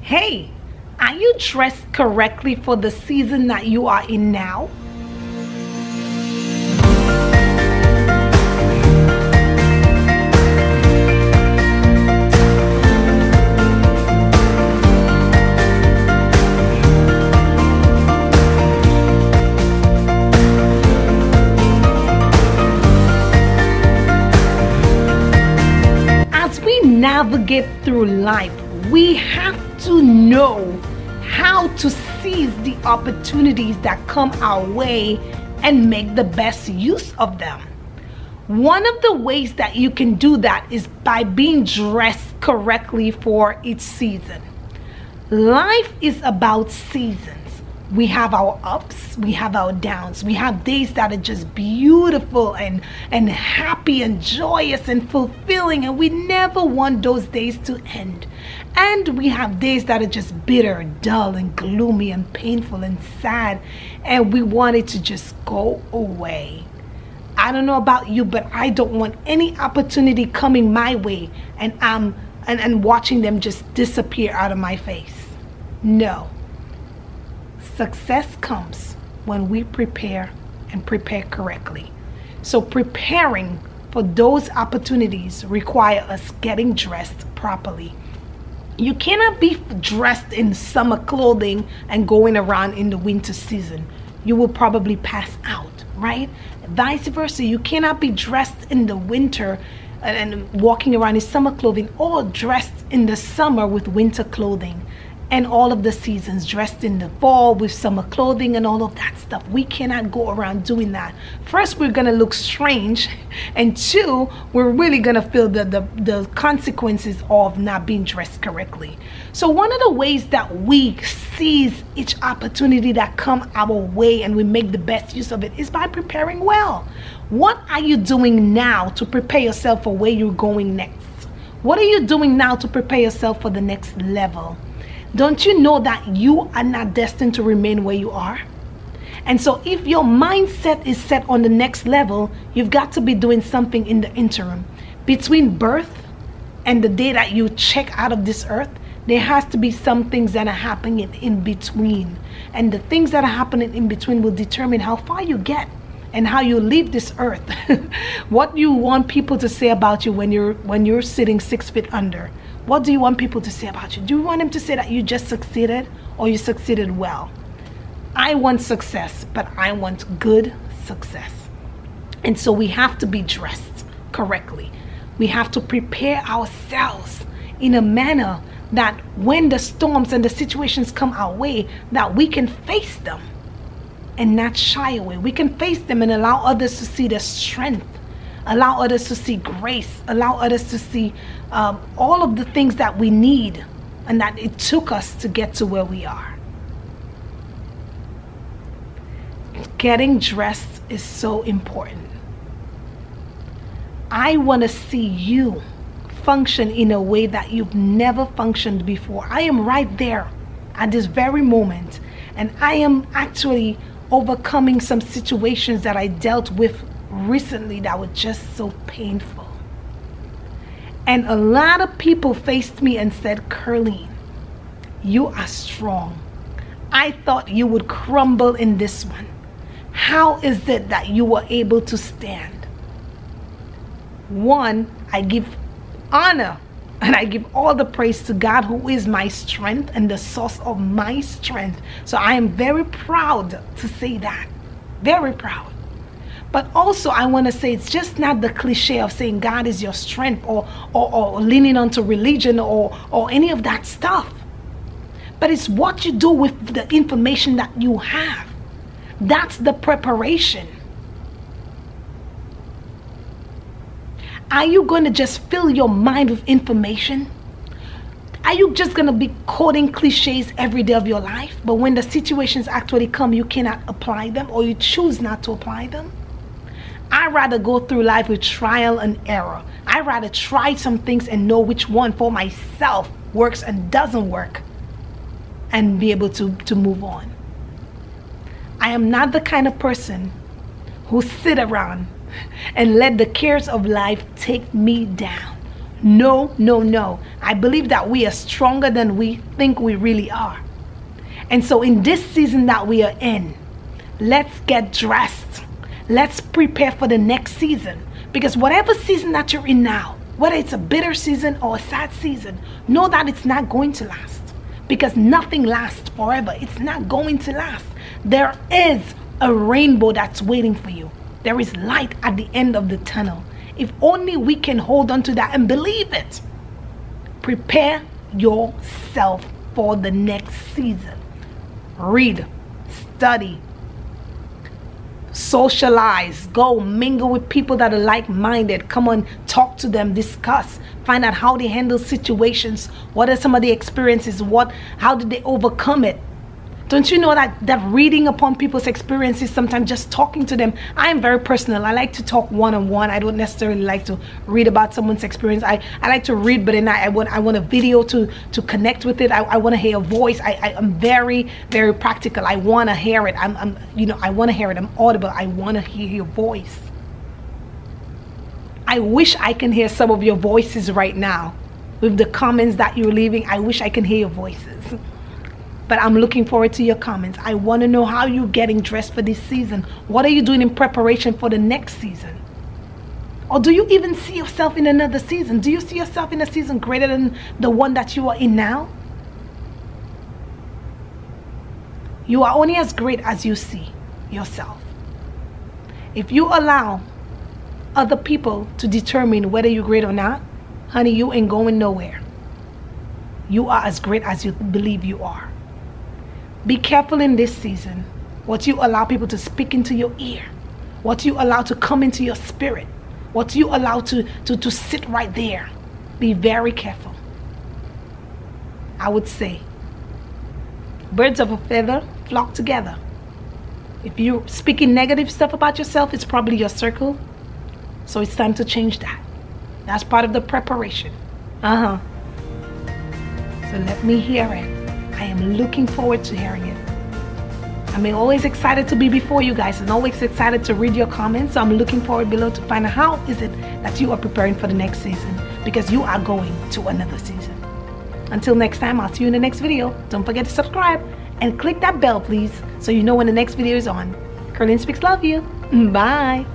Hey, are you dressed correctly for the season that you are in now? As we navigate through life, we have to know how to seize the opportunities that come our way and make the best use of them. One of the ways that you can do that is by being dressed correctly for each season. Life is about seasons. We have our ups, we have our downs. We have days that are just beautiful and happy and joyous and fulfilling, and we never want those days to end. And we have days that are just bitter, dull, and gloomy, and painful, and sad, and we want it to just go away. I don't know about you, but I don't want any opportunity coming my way and watching them just disappear out of my face. No. Success comes when we prepare and prepare correctly. So preparing for those opportunities require us getting dressed properly. You cannot be dressed in summer clothing and going around in the winter season. You will probably pass out, right? Vice versa, you cannot be dressed in the winter and walking around in summer clothing, or dressed in the summer with winter clothing, and all of the seasons dressed in the fall with summer clothing and all of that stuff. We cannot go around doing that. First, we're gonna look strange, and two, we're really gonna feel the consequences of not being dressed correctly. So one of the ways that we seize each opportunity that come our way and we make the best use of it is by preparing well. What are you doing now to prepare yourself for where you're going next? What are you doing now to prepare yourself for the next level? Don't you know that you are not destined to remain where you are? And so if your mindset is set on the next level, you've got to be doing something in the interim. Between birth and the day that you check out of this earth, there has to be some things that are happening in between. And the things that are happening in between will determine how far you get and how you leave this earth. What you want people to say about you when you're sitting 6 feet under. What do you want people to say about you? Do you want them to say that you just succeeded or you succeeded well? I want success, but I want good success. And so we have to be dressed correctly. We have to prepare ourselves in a manner that when the storms and the situations come our way, that we can face them and not shy away. We can face them and allow others to see the strength. Allow others to see grace. Allow others to see all of the things that we need and that it took us to get to where we are. Getting dressed is so important. I want to see you function in a way that you've never functioned before. I am right there at this very moment, and I am actually overcoming some situations that I dealt with recently that were just so painful. And a lot of people faced me and said, Curleen, you are strong. I thought you would crumble in this one. How is it that you were able to stand? One, I give honor and I give all the praise to God, who is my strength and the source of my strength. So I am very proud to say that. Very proud. But also I want to say it's just not the cliche of saying God is your strength or leaning onto religion or any of that stuff. But it's what you do with the information that you have. That's the preparation. Are you going to just fill your mind with information? Are you just going to be quoting cliches every day of your life, but when the situations actually come, you cannot apply them, or you choose not to apply them? I'd rather go through life with trial and error. I'd rather try some things and know which one for myself works and doesn't work, and be able to move on. I am not the kind of person who sit around and let the cares of life take me down. No, no, no. I believe that we are stronger than we think we really are. And so in this season that we are in, let's get dressed. Let's prepare for the next season. Because whatever season that you're in now, whether it's a bitter season or a sad season, know that it's not going to last. Because nothing lasts forever. It's not going to last. There is a rainbow that's waiting for you. There is light at the end of the tunnel. If only we can hold on to that and believe it. Prepare yourself for the next season. Read, study, socialize, go mingle with people that are like-minded. Come on, talk to them, discuss, find out how they handle situations. What are some of the experiences? How did they overcome it? Don't you know that reading upon people's experiences, sometimes just talking to them, I am very personal. I like to talk one-on-one. I don't necessarily like to read about someone's experience. I like to read, but then I want a video to connect with it. I want to hear a voice. I'm very, very practical. I want to hear it. I want to hear it. I'm audible. I want to hear your voice. I wish I can hear some of your voices right now with the comments that you're leaving. I wish I can hear your voices. But I'm looking forward to your comments. I want to know how you're getting dressed for this season. What are you doing in preparation for the next season? Or do you even see yourself in another season? Do you see yourself in a season greater than the one that you are in now? You are only as great as you see yourself. If you allow other people to determine whether you're great or not, honey, you ain't going nowhere. You are as great as you believe you are. Be careful in this season what you allow people to speak into your ear, what you allow to come into your spirit, what you allow to sit right there. Be very careful. I would say birds of a feather flock together. If you're speaking negative stuff about yourself, it's probably your circle. So it's time to change that. That's part of the preparation. So let me hear it. I am looking forward to hearing it. I'm always excited to be before you guys and always excited to read your comments. So I'm looking forward below to find out how is it that you are preparing for the next season, because you are going to another season. Until next time, I'll see you in the next video. Don't forget to subscribe and click that bell, please, so you know when the next video is on. Curlin Speaks love you. Bye.